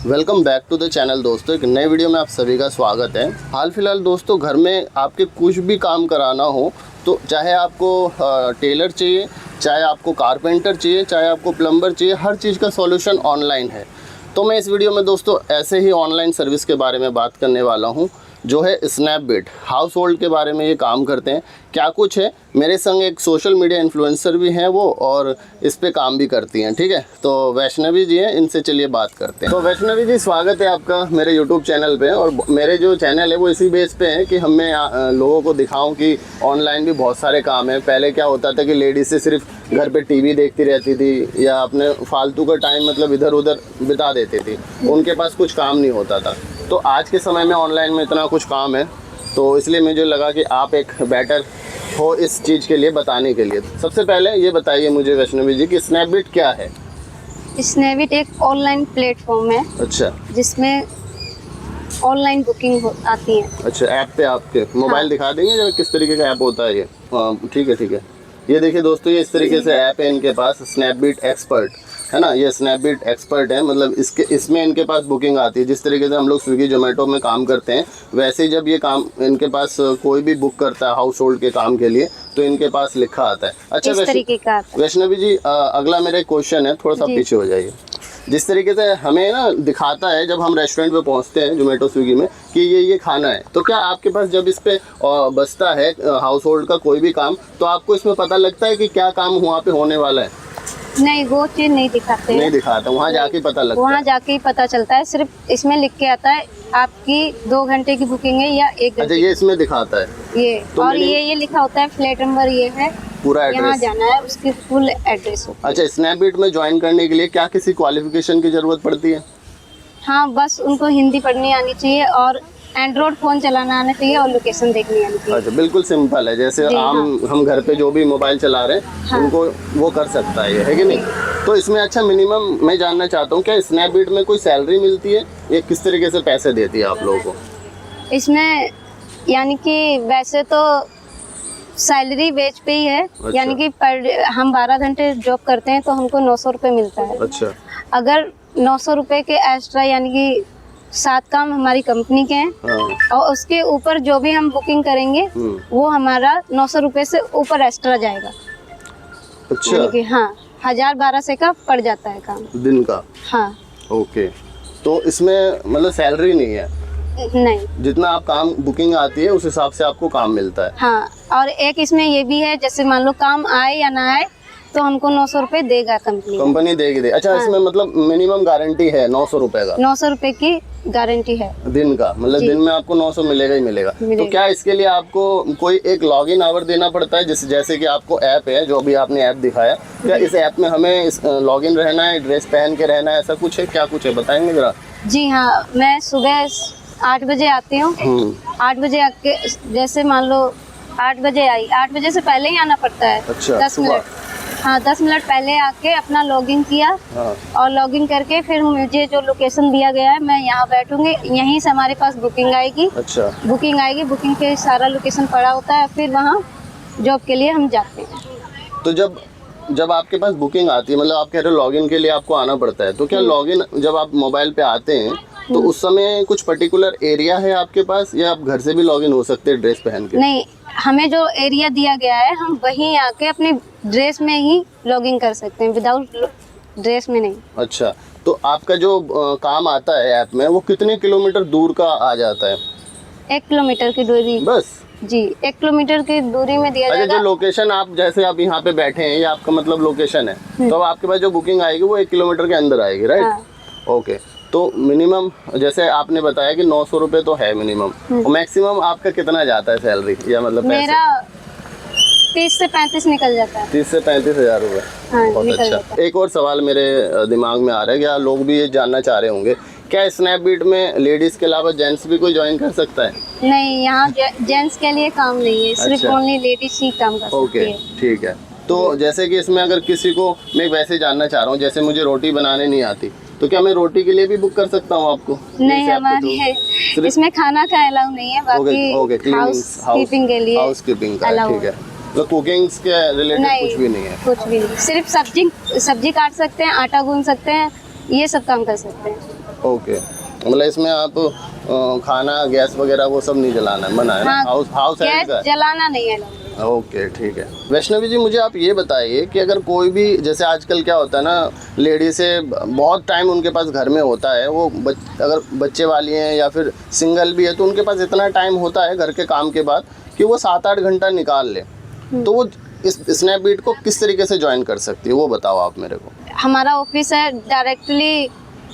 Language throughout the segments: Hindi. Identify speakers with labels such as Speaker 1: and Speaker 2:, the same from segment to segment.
Speaker 1: Welcome back to the channel दोस्तों। एक नए वीडियो में आप सभी का स्वागत है। हाल फिलहाल दोस्तों घर में आपके कुछ भी काम कराना हो तो चाहे आपको टेलर चाहिए, चाहे आपको कारपेंटर चाहिए, चाहे आपको प्लम्बर चाहिए, हर चीज़ का सॉल्यूशन ऑनलाइन है। तो मैं इस वीडियो में दोस्तों ऐसे ही ऑनलाइन सर्विस के बारे में बात करने वाला हूँ जो है स्नैपबिट। हाउस होल्ड के बारे में ये काम करते हैं। क्या कुछ है, मेरे संग एक सोशल मीडिया इन्फ्लुएंसर भी हैं वो, और इस पे काम भी करती हैं। ठीक है, तो वैष्णवी जी हैं, इनसे चलिए बात करते हैं। तो वैष्णवी जी, स्वागत है आपका मेरे यूट्यूब चैनल पे। और मेरे जो चैनल है वो इसी बेस पे है कि मैं लोगों को दिखाऊं कि ऑनलाइन भी बहुत सारे काम है। पहले क्या होता था कि लेडीज से सिर्फ घर पे टीवी देखती रहती थी या अपने फालतू का टाइम मतलब इधर उधर बिता देती थी, उनके पास कुछ काम नहीं होता था। तो आज के समय में ऑनलाइन में इतना कुछ काम है, तो इसलिए मुझे लगा कि आप एक बेटर हो इस चीज़ के लिए बताने के लिए। सबसे पहले ये बताइए मुझे वैष्णवी जी कि स्नैपबिट क्या है?
Speaker 2: स्नैपबिट एक ऑनलाइन प्लेटफॉर्म है। अच्छा। जिसमें ऑनलाइन बुकिंग आती है।
Speaker 1: अच्छा, ऐप पे आपके मोबाइल दिखा देंगे जो किस तरीके का ऐप होता है ये? ठीक है ठीक है। ये देखिए दोस्तों, ये इस तरीके से ऐप है इनके पास, स्नैपबिट एक्सपर्ट है ना। ये स्नैपबिट एक्सपर्ट है, मतलब इसमें इनके पास बुकिंग आती है। जिस तरीके से हम लोग स्विगी जोमेटो में काम करते हैं, वैसे ही जब ये काम इनके पास कोई भी बुक करता है हाउस होल्ड के काम के लिए तो इनके पास लिखा आता है। अच्छा वैष्णवी जी, अगला मेरा क्वेश्चन है, थोड़ा सा पीछे हो जाइए। जिस तरीके से हमें ना दिखाता है जब हम रेस्टोरेंट पे पहुंचते हैं जोमेटो स्विगी में कि ये खाना है, तो क्या आपके पास जब इस पे बसता है हाउस होल्ड का कोई भी काम, तो आपको इसमें पता लगता है कि क्या काम वहाँ पे होने वाला है?
Speaker 2: नहीं, वो चीज नहीं दिखाते।
Speaker 1: नहीं दिखाता, वहाँ जाके पता लगता है।
Speaker 2: वहाँ जाके ही पता चलता है। सिर्फ इसमें लिख के आता है आपकी 2 घंटे की बुकिंग है या 1 घंटे।
Speaker 1: अच्छा, ये इसमें दिखाता है
Speaker 2: ये तो और ये लिखा होता है फ्लैट नंबर, ये है
Speaker 1: पूरा एड्रेस,
Speaker 2: यहाँ जाना है, उसकी फुल एड्रेस।
Speaker 1: अच्छा, स्नैपबिट में ज्वाइन करने के लिए क्या किसी क्वालिफिकेशन की जरूरत पड़ती है?
Speaker 2: हाँ, बस उनको हिंदी पढ़नी आनी चाहिए और एंड्रॉइड फोन चलाना आना चाहिए और लोकेशन देखनी आनी चाहिए।
Speaker 1: अच्छा, बिल्कुल सिंपल है, जैसे हम घर पे जो भी मोबाइल चला रहे हैं उनको वो कर सकता है, है कि नहीं? तो इसमें अच्छा मिनिमम मैं जानना चाहता हूँ, क्या स्नैपबिट में कोई सैलरी मिलती है? ये किस तरीके से पैसे देती है आप लोगों को?
Speaker 2: इसमें यानी कि वैसे तो सैलरी बेच पे ही है। अच्छा। यानी कि हम 12 घंटे जॉब करते हैं तो हमको 900 रुपये मिलता है।
Speaker 1: अच्छा।
Speaker 2: अगर 900 रुपये के एक्स्ट्रा यानी कि 7 काम हमारी कंपनी के हैं। हाँ। और उसके ऊपर जो भी हम बुकिंग करेंगे वो हमारा 900 रुपये से ऊपर एक्स्ट्रा जाएगा।
Speaker 1: अच्छा।
Speaker 2: यानी कि हाँ, 1000-1200 का पड़ जाता है काम
Speaker 1: दिन का।
Speaker 2: हाँ।
Speaker 1: ओके, तो इसमें मतलब सैलरी नहीं है?
Speaker 2: नहीं,
Speaker 1: जितना आप काम बुकिंग आती है उस हिसाब से आपको काम मिलता है।
Speaker 2: हाँ, और एक इसमें ये भी है, जैसे मान लो काम आए या ना आए तो हमको 900 रुपये देगा कंपनी देगी। अच्छा। हाँ। इसमें मतलब मिनिमम गारंटी है 900 रुपए का? 900 रुपए की गारंटी है दिन का,
Speaker 1: मतलब दिन में आपको 900 मिलेगा ही मिलेगा। तो क्या इसके लिए आपको कोई एक लॉगिन आवर देना पड़ता है? जैसे कि आपको ऐप है, जो अभी आपने ऐप दिखाया, क्या इस ऐप में हमें लॉगिन रहना है, ड्रेस पहन के रहना है, ऐसा कुछ है? क्या कुछ है, बताएंगे जरा?
Speaker 2: जी हाँ, मैं सुबह 8 बजे आती हूँ। 8 बजे आके जैसे मान लो 8 बजे आई, 8 बजे से पहले ही आना पड़ता है।
Speaker 1: अच्छा,
Speaker 2: 10 मिनट। हाँ, 10 मिनट पहले आके अपना लॉगिन किया। हाँ। और लॉगिन करके फिर मुझे जो लोकेशन दिया गया है मैं यहाँ बैठूंगी, यहीं से हमारे पास बुकिंग आएगी। अच्छा। बुकिंग आएगी, बुकिंग पे सारा लोकेशन पड़ा होता है, फिर वहाँ जॉब के लिए हम जाते हैं।
Speaker 1: तो जब आपके पास बुकिंग आती है, मतलब आप कह रहे हो लॉगिन के लिए आपको आना पड़ता है, तो क्या लॉगिन जब आप मोबाइल पे आते हैं तो उस समय कुछ पर्टिकुलर एरिया है आपके पास, या आप घर से भी लॉगिन हो सकते हैं ड्रेस पहन के?
Speaker 2: नहीं, हमें जो एरिया दिया गया है हम वहीं आके अपने ड्रेस में ही लॉगिन कर सकते हैं, विदाउट ड्रेस में नहीं।
Speaker 1: अच्छा, तो आपका जो काम आता है ऐप में वो कितने किलोमीटर दूर का आ जाता है?
Speaker 2: 1 किलोमीटर की दूरी बस। जी, 1 किलोमीटर की दूरी में दिया जाएगा।
Speaker 1: जो लोकेशन आप जैसे आप यहाँ पे बैठे हैं, ये आपका मतलब लोकेशन है, तो आपके पास जो बुकिंग आएगी वो 1 किलोमीटर के अंदर आएगी, राइट? हाँ। ओके, तो मिनिमम जैसे आपने बताया कि 900 रुपये तो है मिनिमम, और मैक्सिमम आपका कितना जाता है सैलरी, या मतलब
Speaker 2: मेरा 30 से 35 निकल जाता है।
Speaker 1: 30 से 35 हज़ार रुपये। हाँ, बहुत अच्छा। एक और सवाल मेरे दिमाग में आ रहा है, क्या लोग भी ये जानना चाह रहे होंगे, क्या स्नैपबिट में लेडीज के अलावा जेंट्स भी कोई ज्वाइन कर सकता है?
Speaker 2: नहीं, यहाँ जेंट्स के लिए काम नहीं है, सिर्फ ओनली लेडीज ही काम कर सकती है।
Speaker 1: ओके, ठीक है। तो जैसे कि इसमें अगर किसी को, मैं वैसे जानना चाह रहा हूँ, जैसे मुझे रोटी बनाने नहीं आती, तो क्या मैं रोटी के लिए भी बुक कर सकता हूँ आपको?
Speaker 2: नहीं, हमारी है इसमें खाना का अलाउ नहीं है, बाकी हाउसकीपिंग के लिए,
Speaker 1: हाउसकीपिंग का, ठीक है। तो कुकिंग के रिलेटेड कुछ भी नहीं है?
Speaker 2: कुछ भी नहीं, सिर्फ सब्जी काट सकते हैं, आटा गूंद सकते हैं, ये सब काम कर सकते हैं।
Speaker 1: ओके, मतलब इसमें आप खाना गैस वगैरह वो सब नहीं जलाना है, मना है ना?
Speaker 2: हाँ,
Speaker 1: हाउस
Speaker 2: गैस
Speaker 1: का
Speaker 2: जलाना नहीं है।
Speaker 1: ओके ठीक है। वैष्णवी जी मुझे आप ये बताइए कि अगर कोई भी, जैसे आजकल क्या होता है ना, लेडी से बहुत टाइम उनके पास घर में होता है, वो अगर बच्चे वाली हैं या फिर सिंगल भी है तो उनके पास इतना टाइम होता है घर के काम के बाद कि वो 7-8 घंटा निकाल ले, तो वो इस स्नैपडील को किस तरीके से ज्वाइन कर सकती है वो बताओ आप मेरे को।
Speaker 2: हमारा ऑफिस है, डायरेक्टली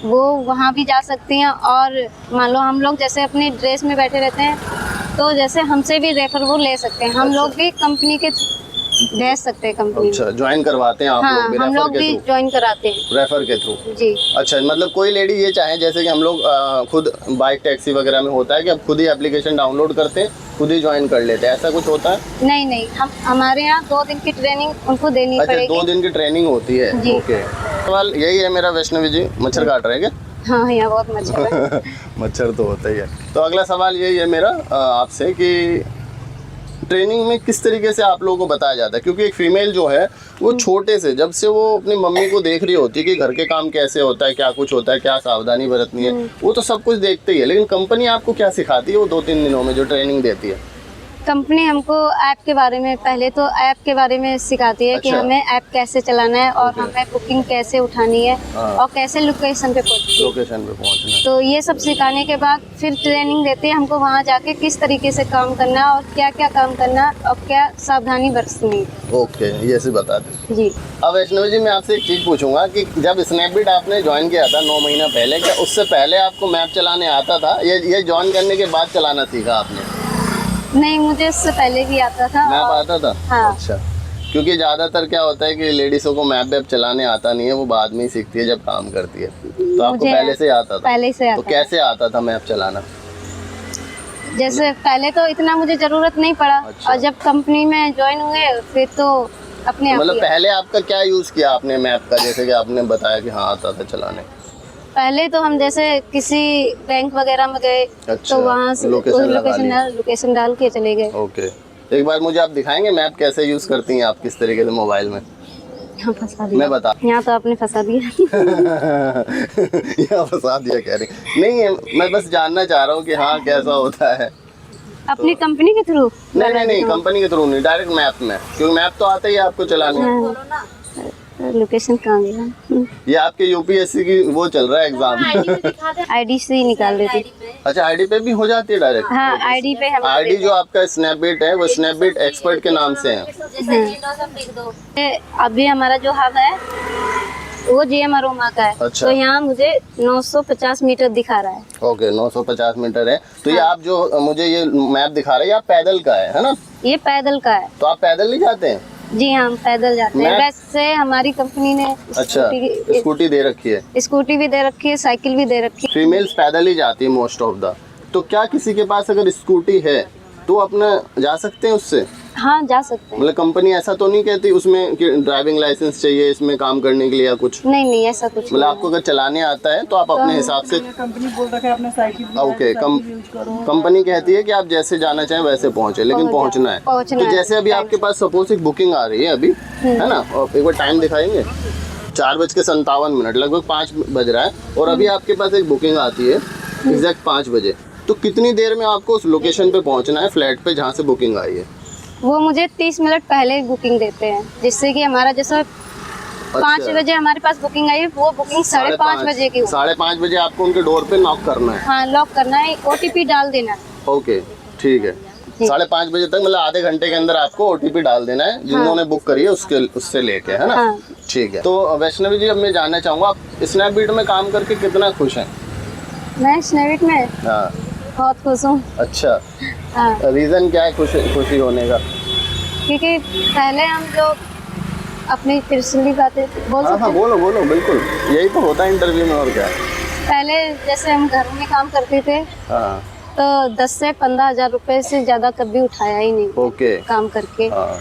Speaker 2: वो वहाँ भी जा सकती हैं, और मान लो हम लोग जैसे अपनी ड्रेस में बैठे रहते हैं तो जैसे हमसे भी रेफर वो ले सकते हैं, हम लोग भी कंपनी के भेज सकते हैं कंपनी।
Speaker 1: अच्छा, ज्वाइन करवाते हैं आप
Speaker 2: हाँ,
Speaker 1: लोग भी?
Speaker 2: हम लोग भी ज्वाइन कराते हैं
Speaker 1: रेफर के थ्रू
Speaker 2: जी।
Speaker 1: अच्छा, मतलब कोई लेडी ये चाहे, जैसे कि हम लोग खुद बाइक टैक्सी वगैरह में होता है कि अब खुद ही एप्लीकेशन डाउनलोड करते हैं, खुद ही ज्वाइन कर लेते हैं, ऐसा कुछ होता है?
Speaker 2: नहीं नहीं, हम हमारे यहाँ 2 दिन की ट्रेनिंग उनको देनी
Speaker 1: अच्छा,
Speaker 2: पड़ेगी।
Speaker 1: 2 दिन की ट्रेनिंग होती है। ओके, सवाल यही है मेरा वैष्णवी जी, मच्छर काट रहे हैं क्या?
Speaker 2: हाँ, यहाँ बहुत मच्छर है।
Speaker 1: मच्छर तो होता ही है। तो अगला सवाल यही है मेरा आपसे कि ट्रेनिंग में किस तरीके से आप लोगों को बताया जाता है, क्योंकि एक फीमेल जो है वो छोटे से, जब से वो अपनी मम्मी को देख रही होती है कि घर के काम कैसे होता है, क्या कुछ होता है, क्या सावधानी बरतनी है, वो तो सब कुछ देखते ही है, लेकिन कंपनी आपको क्या सिखाती है वो 2-3 दिनों में जो ट्रेनिंग देती है?
Speaker 2: कंपनी हमको ऐप के बारे में, पहले तो ऐप के बारे में सिखाती है कि
Speaker 1: अच्छा।
Speaker 2: हमें ऐप कैसे चलाना है और हमें बुकिंग कैसे उठानी है और कैसे लोकेशन पे
Speaker 1: पहुंचना है।
Speaker 2: तो ये सब सिखाने के बाद फिर ट्रेनिंग देते हैं हमको, वहाँ जाके किस तरीके से काम करना और क्या क्या काम करना और क्या सावधानी बरतनी है।
Speaker 1: ओके, ये से बता दें
Speaker 2: जी।
Speaker 1: अब वैष्णवी जी मैं आपसे एक चीज़ पूछूंगा कि जब स्नैपडील आपने ज्वाइन किया था 9 महीना पहले, क्या उससे पहले आपको मैप चलाने आता था? ये ज्वाइन करने के बाद चलाना सीखा आपने?
Speaker 2: नहीं, मुझे इससे पहले भी आता था।
Speaker 1: मैप आता था?
Speaker 2: हाँ।
Speaker 1: अच्छा, क्योंकि ज़्यादातर क्या होता है कि लेडीज़ों को मैप वेप चलाने आता नहीं है, वो बाद में ही सीखती है जब काम करती है, तो आपको पहले से आता था?
Speaker 2: पहले से आता।
Speaker 1: तो कैसे आता था मैप चलाना?
Speaker 2: जैसे पहले तो इतना मुझे जरूरत नहीं पड़ा।
Speaker 1: अच्छा।
Speaker 2: और जब कंपनी में ज्वाइन हुए फिर तो अपने आप
Speaker 1: मतलब
Speaker 2: किया।
Speaker 1: पहले आपका क्या यूज़ किया आपने मैप का, जैसे कि आपने बताया कि हाँ आता था चलाने?
Speaker 2: पहले तो हम जैसे किसी बैंक वगैरह में गए
Speaker 1: अच्छा,
Speaker 2: तो वहाँ से लोकेशन डाल के चले गए।
Speaker 1: ओके, एक बार मुझे आप दिखाएंगे मैप कैसे यूज़ करती हैं आप, किस तरीके से मोबाइल में?
Speaker 2: यहाँ फंसा दिया।
Speaker 1: मैं बता
Speaker 2: यहाँ तो आपने फंसा दिया।
Speaker 1: यहाँ फंसा दिया कह रही नहीं, मैं बस जानना चाह रहा हूँ कि हाँ कैसा होता है।
Speaker 2: अपनी कंपनी के थ्रू?
Speaker 1: नहीं, कंपनी के थ्रू नहीं, डायरेक्ट मैप में, क्योंकि मैप तो आता ही है आपको चलाने।
Speaker 2: लोकेशन कहाँ गया?
Speaker 1: ये आपके यूपीएससी की वो चल रहा है एग्जाम।
Speaker 2: आईडी से ही निकाल देती।
Speaker 1: अच्छा, आईडी पे भी हो जाती है डायरेक्ट?
Speaker 2: हाँ, आईडी पे हम
Speaker 1: आईडी जो आपका स्नैपडील है वो स्नैपडील एक्सपर्ट के नाम से है।
Speaker 2: अभी हमारा जो हब है वो जीएम अरोमा का है।
Speaker 1: अच्छा।
Speaker 2: तो यहाँ मुझे 950 मीटर दिखा रहा है।
Speaker 1: ओके, 950 मीटर है। तो ये आप जो मुझे ये मैप दिखा रहे हैं, आप पैदल का है ना?
Speaker 2: ये पैदल का है।
Speaker 1: तो आप पैदल नहीं जाते हैं?
Speaker 2: जी हाँ, हम पैदल जाते हैं। वैसे हमारी कंपनी ने
Speaker 1: अच्छा, स्कूटी दे रखी है?
Speaker 2: स्कूटी भी दे रखी है, साइकिल भी दे रखी है।
Speaker 1: फीमेल्स पैदल ही जाती है मोस्ट ऑफ द। तो क्या किसी के पास अगर स्कूटी है तो अपना जा सकते हैं उससे?
Speaker 2: हाँ, जा सकते हैं।
Speaker 1: मतलब कंपनी ऐसा तो नहीं कहती उसमें कि ड्राइविंग लाइसेंस चाहिए इसमें काम करने के लिए या कुछ?
Speaker 2: नहीं, ऐसा कुछ
Speaker 1: मतलब आपको अगर चलाने आता है तो आप अपने हिसाब से।
Speaker 3: कंपनी बोल रखा है अपने साइकिल।
Speaker 1: ओके, कंपनी कहती है कि आप जैसे जाना चाहें वैसे पहुंचे, लेकिन पहुंचना है। तो जैसे अभी आपके पास सपोज एक बुकिंग आ रही है अभी, है ना, और एक बार टाइम दिखाएंगे, 4:57 लगभग 5 बज रहा है, और अभी आपके पास एक बुकिंग आती है एग्जैक्ट 5 बजे, तो कितनी देर में आपको उस लोकेशन पे पहुंचना है, फ्लैट पे जहाँ से बुकिंग आई है?
Speaker 2: वो मुझे 30 मिनट पहले बुकिंग देते हैं, जिससे कि हमारा जैसे 5 बजे हमारे पास बुकिंग आई, वो बुकिंग 5:30 बजे की हो।
Speaker 1: 5:30 बजे आपको उनके डोर पे नॉक करना है?
Speaker 2: हाँ, लॉक करना है, OTP डाल देना है।
Speaker 1: ओके, ठीक है। 5:30 बजे तक, मतलब आधे घंटे के अंदर आपको OTP डाल देना है जिन्होंने बुक करी है उससे लेके, है ना?
Speaker 2: हाँ।
Speaker 1: ठीक है। तो वैष्णवी जी अब मैं जानना चाहूँगा, आप स्नैपडील में काम करके कितना खुश हैं?
Speaker 2: मैं स्नैपडील में
Speaker 1: हाँ,
Speaker 2: बहुत खुश हूँ।
Speaker 1: अच्छा,
Speaker 2: हाँ,
Speaker 1: रीज़न क्या है खुशी होने का?
Speaker 2: क्योंकि पहले हम लोग अपनी पर्सनली बातें बोल सकते
Speaker 1: हाँ,
Speaker 2: हैं।
Speaker 1: बोलो बिल्कुल, यही तो होता है इंटरव्यू में, और क्या।
Speaker 2: पहले जैसे हम घर में काम करते थे
Speaker 1: हाँ,
Speaker 2: तो 10 से 15 हज़ार रुपए से ज़्यादा कभी उठाया ही नहीं
Speaker 1: ओके,
Speaker 2: काम करके।
Speaker 1: हाँ,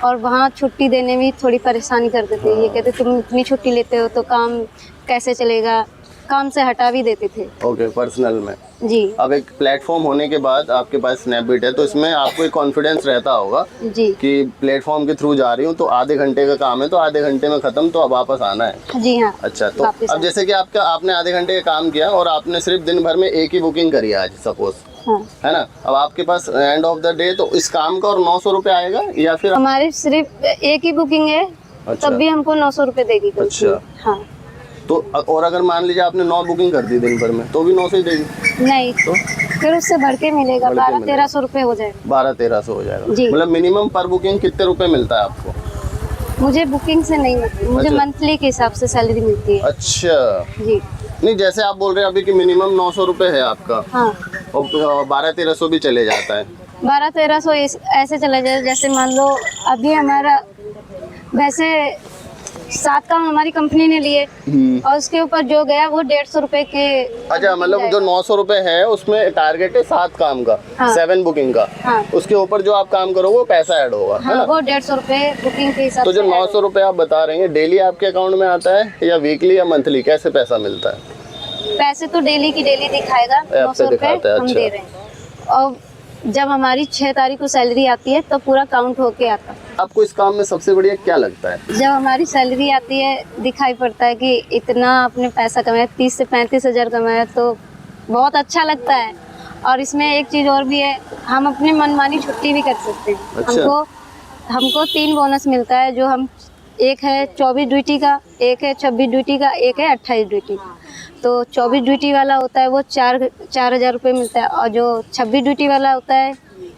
Speaker 2: और वहाँ छुट्टी देने में थोड़ी परेशानी कर देते। ये कहते तुम इतनी छुट्टी लेते हो तो काम कैसे चलेगा, काम से हटा भी देते थे।
Speaker 1: ओके, पर्सनल में।
Speaker 2: जी
Speaker 1: अब एक प्लेटफॉर्म होने के बाद आपके पास स्नैपडील है, तो इसमें आपको एक कॉन्फिडेंस रहता होगा
Speaker 2: जी
Speaker 1: कि प्लेटफॉर्म के थ्रू जा रही हूँ तो आधे घंटे का काम है, तो आधे घंटे में खत्म, तो अब वापस आना है।
Speaker 2: जी हाँ।
Speaker 1: अच्छा, तो
Speaker 2: वापस
Speaker 1: अब जैसे कि आपने आधे घंटे का काम किया और आपने सिर्फ दिन भर में एक ही बुकिंग करी है आज सपोज,
Speaker 2: हाँ।
Speaker 1: है ना, अब आपके पास एंड ऑफ द डे तो इस काम का और 900 रुपये आएगा या फिर?
Speaker 2: हमारी सिर्फ एक ही बुकिंग है।
Speaker 1: अच्छा।
Speaker 2: तब भी हमको 900 रुपये देगी कंपनी।
Speaker 1: अच्छा।
Speaker 2: हाँ।
Speaker 1: तो और अगर मान लीजिए आपने 9 बुकिंग कर दी दिन भर में, तो भी 900 ही देगी?
Speaker 2: नहीं,
Speaker 1: तो
Speaker 2: फिर उससे बढ़ के मिलेगा,
Speaker 1: बढ़ के
Speaker 2: 1200-1300 रुपये हो जाएगा।
Speaker 1: 1200-1300 हो जाएगा।
Speaker 2: जी।
Speaker 1: मतलब मिनिमम पर बुकिंग कितने रुपए मिलता है आपको?
Speaker 2: मुझे बुकिंग से नहीं मिलती, मुझे
Speaker 1: अच्छा।
Speaker 2: मंथली के हिसाब से सैलरी मिलती है।
Speaker 1: अच्छा,
Speaker 2: जी
Speaker 1: नहीं जैसे आप बोल रहे हैं अभी कि मिनिमम 900 रुपये है आपका,
Speaker 2: हाँ।
Speaker 1: और 1200-1300 भी चले जाता है।
Speaker 2: 1200-1300 ऐसे चला जाए। जैसे मान लो अभी हमारा वैसे 7 काम हमारी कंपनी ने लिए और उसके ऊपर जो गया वो 150 रुपए के।
Speaker 1: अच्छा, मतलब जो 900 रुपये है उसमें टारगेट है 7 काम का,
Speaker 2: हाँ।
Speaker 1: 7 बुकिंग का,
Speaker 2: हाँ।
Speaker 1: उसके ऊपर जो आप काम करोगे वो पैसा ऐड होगा, है
Speaker 2: हाँ,
Speaker 1: ना?
Speaker 2: वो 150 रुपए बुकिंग के हिसाब
Speaker 1: तो जो
Speaker 2: से
Speaker 1: 900 रुपये आप बता रहे हैं डेली आपके अकाउंट में आता है या वीकली या मंथली, कैसे पैसा मिलता है?
Speaker 2: पैसे तो डेली की डेली दिखाएगा,
Speaker 1: ऐप पे
Speaker 2: 900 रुपए
Speaker 1: दिखाता है,
Speaker 2: हम
Speaker 1: अच्छा।
Speaker 2: दे रहे हैं। और जब हमारी 6 तारीख को सैलरी आती है तो पूरा काउंट होके आता है।
Speaker 1: आपको इस काम में सबसे बढ़िया क्या लगता है?
Speaker 2: जब हमारी सैलरी आती है दिखाई पड़ता है कि इतना आपने पैसा कमाया, 30 से 35 हज़ार कमाया, तो बहुत अच्छा लगता है। और इसमें एक चीज़ और भी है, हम अपनी मनमानी छुट्टी भी कर सकते हैं।
Speaker 1: अच्छा।
Speaker 2: हमको 3 बोनस मिलता है, जो हम एक है 24 ड्यूटी का, एक है 26 ड्यूटी का, एक है 28 ड्यूटी का। तो 24 ड्यूटी वाला होता है वो 4,000 रुपये मिलता है, और जो 26 ड्यूटी वाला होता है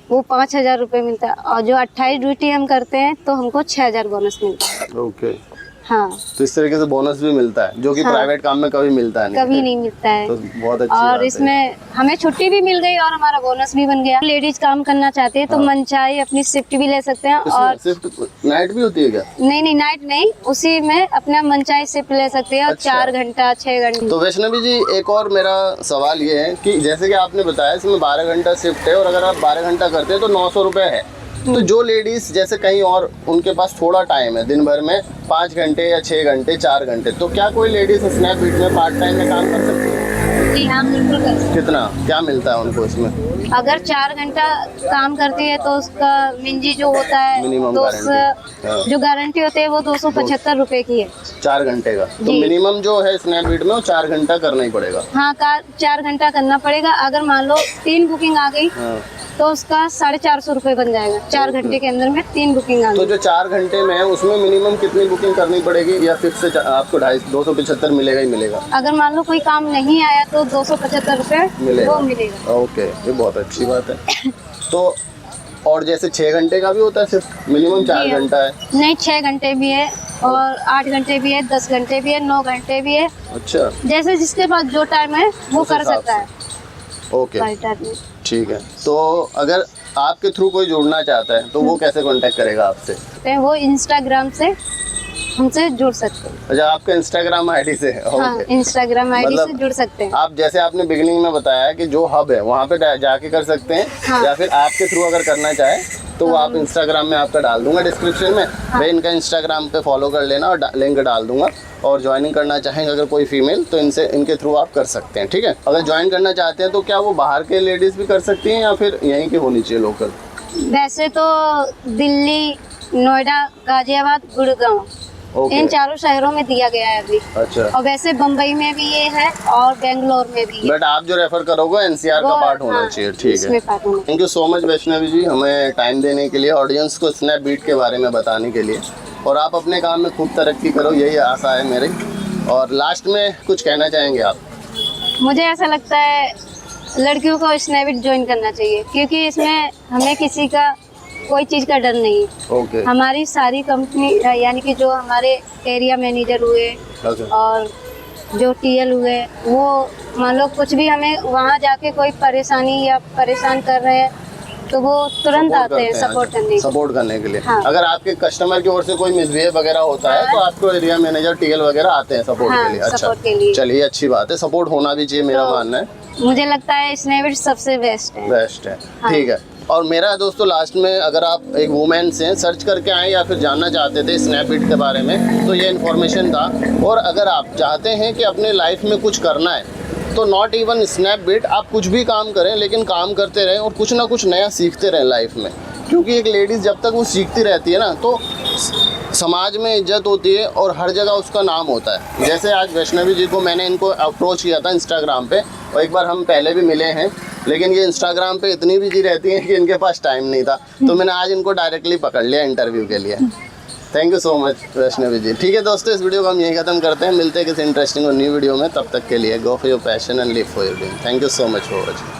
Speaker 2: वो 5,000 रुपये मिलता है, और जो 28 ड्यूटी हम करते हैं तो हमको 6,000 बोनस मिलता है।
Speaker 1: ओके,
Speaker 2: हाँ,
Speaker 1: तो इस तरीके से बोनस भी मिलता है जो कि
Speaker 2: हाँ।
Speaker 1: प्राइवेट काम में कभी मिलता नहीं
Speaker 2: कभी नहीं मिलता है।
Speaker 1: तो बहुत अच्छी
Speaker 2: और
Speaker 1: बात है।
Speaker 2: इसमें हमें छुट्टी भी मिल गई और हमारा बोनस भी बन गया। लेडीज काम करना चाहते हैं तो मन चाहे अपनी शिफ्ट भी ले सकते हैं। और
Speaker 1: सिर्फ नाइट भी होती है क्या?
Speaker 2: नहीं, नाइट नहीं, उसी में अपना मन चाहे शिफ्ट ले सकते हैं। और
Speaker 1: अच्छा।
Speaker 2: 4 घंटा 6 घंटे।
Speaker 1: तो वैष्णवी जी, एक और मेरा सवाल ये है कि जैसे कि आपने बताया इसमें 12 घंटा शिफ्ट है और अगर आप 12 घंटा करते हैं तो 900 रुपये है। तो जो लेडीज जैसे कहीं और उनके पास थोड़ा टाइम है दिन भर में 5 घंटे या 6 घंटे 4 घंटे, तो क्या कोई लेडीज स्नैपडील में पार्ट टाइम में काम कर सकती है?
Speaker 2: जी हाँ, बिल्कुल कर सकते हैं।
Speaker 1: कितना क्या मिलता है उनको इसमें?
Speaker 2: अगर 4 घंटा काम करती है तो उसका मिंजी जो होता है,
Speaker 1: मिनिमम
Speaker 2: तो
Speaker 1: गारंटी, हाँ।
Speaker 2: जो गारंटी होती है वो 275 रुपए की है
Speaker 1: 4 घंटे का। तो
Speaker 2: जी।
Speaker 1: मिनिमम जो है स्नैपडील में वो 4 घंटा करना ही पड़ेगा।
Speaker 2: हाँ, 4 घंटा करना पड़ेगा। अगर मान लो 3 बुकिंग आ गई
Speaker 1: हाँ।
Speaker 2: तो उसका 450 रुपए बन जाएगा। 4 घंटे के अंदर में 3 बुकिंग आ
Speaker 1: तो
Speaker 2: गई।
Speaker 1: जो 4 घंटे में है उसमें मिनिमम कितनी बुकिंग करनी पड़ेगी या फिक्स से आपको 275 मिलेगा ही मिलेगा?
Speaker 2: अगर मान लो कोई काम नहीं आया तो 275 रुपए
Speaker 1: मिलेगा।
Speaker 2: वो मिलेगा।
Speaker 1: ओके, ये बहुत अच्छी बात है। तो और जैसे 6 घंटे का भी होता है, सिर्फ मिनिमम 4
Speaker 2: जी हाँ।
Speaker 1: घंटा है?
Speaker 2: नहीं, 6 घंटे भी है और 8 घंटे भी है, 10 घंटे भी है, 9 घंटे भी है।
Speaker 1: अच्छा,
Speaker 2: जैसे जिसके पास जो टाइम है वो
Speaker 1: उस
Speaker 2: कर
Speaker 1: हिसाब
Speaker 2: सकता है।
Speaker 1: ओके,
Speaker 2: राइट आदमी।
Speaker 1: ठीक है। तो अगर आपके थ्रू कोई जुड़ना चाहता है तो वो कैसे कांटेक्ट करेगा आपसे?
Speaker 2: वो इंस्टाग्राम से हमसे जुड़ सकते हैं।
Speaker 1: अच्छा, आपका इंस्टाग्राम आईडी से?
Speaker 2: हाँ,
Speaker 1: ओके।
Speaker 2: इंस्टाग्राम आईडी से
Speaker 1: मतलब
Speaker 2: जुड़ सकते हैं।
Speaker 1: आप जैसे आपने बिगिनिंग में बताया कि जो हब है वहाँ पे जाके कर सकते हैं,
Speaker 2: हाँ।
Speaker 1: या फिर आपके थ्रू अगर करना चाहे तो वो आप इंस्टाग्राम में आपका डाल दूंगा डिस्क्रिप्शन में। मैं इनका इंस्टाग्राम पे फॉलो कर लेना और लिंक डाल दूंगा। और ज्वाइनिंग करना चाहेंगे अगर कोई फीमेल तो इनके थ्रू आप कर सकते हैं, ठीक है? अगर ज्वाइन करना चाहते हैं तो क्या वो बाहर के लेडीज़ भी कर सकती हैं या फिर यहीं की होनी चाहिए लोकल?
Speaker 2: वैसे तो दिल्ली, नोएडा, गाजियाबाद, गुड़गांव,
Speaker 1: ओके।
Speaker 2: इन 4 शहरों में दिया गया है अभी।
Speaker 1: अच्छा,
Speaker 2: और वैसे बम्बई में भी ये है और बेंगलोर में भी है।
Speaker 1: बट आप जो रेफर करोगे एनसीआर का
Speaker 2: वो,
Speaker 1: पार्ट होना
Speaker 2: हाँ,
Speaker 1: चाहिए, ठीक
Speaker 2: इसमें
Speaker 1: है?
Speaker 2: पार्ट होना।
Speaker 1: Thank you so much Vaishnavi ji, हमें टाइम देने के लिए, ऑडियंस को स्नैपडील के बारे में बताने के लिए। और आप अपने काम में खूब तरक्की करो, यही आशा है मेरी। और लास्ट में कुछ कहना चाहेंगे आप?
Speaker 2: मुझे ऐसा लगता है लड़कियों को स्नैपडील ज्वाइन करना चाहिए, क्योंकि इसमें हमें किसी का कोई चीज़ का डर नहीं है।
Speaker 1: ओके,
Speaker 2: हमारी सारी कंपनी यानी कि जो हमारे एरिया मैनेजर हुए
Speaker 1: ओके,
Speaker 2: और जो टीएल हुए, वो मान लो कुछ भी हमें वहाँ जाके कोई परेशानी या परेशान कर रहे हैं तो वो तुरंत आते हैं सपोर्ट करने के लिए।
Speaker 1: सपोर्ट करने के लिए।
Speaker 2: हाँ।
Speaker 1: अगर आपके कस्टमर की ओर से कोई मिसबिहेव वगैरह होता है तो आपको एरिया मैनेजर टीएल वगैरह आते हैं सपोर्ट
Speaker 2: हाँ,
Speaker 1: के लिए? अच्छा,
Speaker 2: सपोर्ट के लिए।
Speaker 1: चलिए, अच्छी बात है, सपोर्ट होना भी चाहिए, मेरा
Speaker 2: तो
Speaker 1: मानना है।
Speaker 2: मुझे लगता है स्नैपडील सबसे बेस्ट है।
Speaker 1: बेस्ट है,
Speaker 2: हाँ।
Speaker 1: ठीक है। और मेरा दोस्तों लास्ट में, अगर आप एक वुमेन से सर्च करके आए या फिर जानना चाहते थे स्नैपडील के बारे में, तो ये इन्फॉर्मेशन था। और अगर आप चाहते हैं कि अपने लाइफ में कुछ करना है, तो नॉट इवन स्नैपडील, आप कुछ भी काम करें, लेकिन काम करते रहें और कुछ ना कुछ नया सीखते रहें लाइफ में। क्योंकि एक लेडीज़ जब तक वो सीखती रहती है ना, तो समाज में इज्जत होती है और हर जगह उसका नाम होता है। जैसे आज वैष्णवी जी को मैंने इनको अप्रोच किया था इंस्टाग्राम पे, और एक बार हम पहले भी मिले हैं, लेकिन ये इंस्टाग्राम पे इतनी बिजी रहती हैं कि इनके पास टाइम नहीं था, तो मैंने आज इनको डायरेक्टली पकड़ लिया इंटरव्यू के लिए। Thank you so much Vaishnavi ji. ठीक है दोस्तों, इस वीडियो को हम यहीं ख़त्म करते हैं। मिलते हैं किसी इंटरेस्टिंग और न्यू वीडियो में। तब तक के लिए go for your passion and live for your dream. Thank you so much for watching.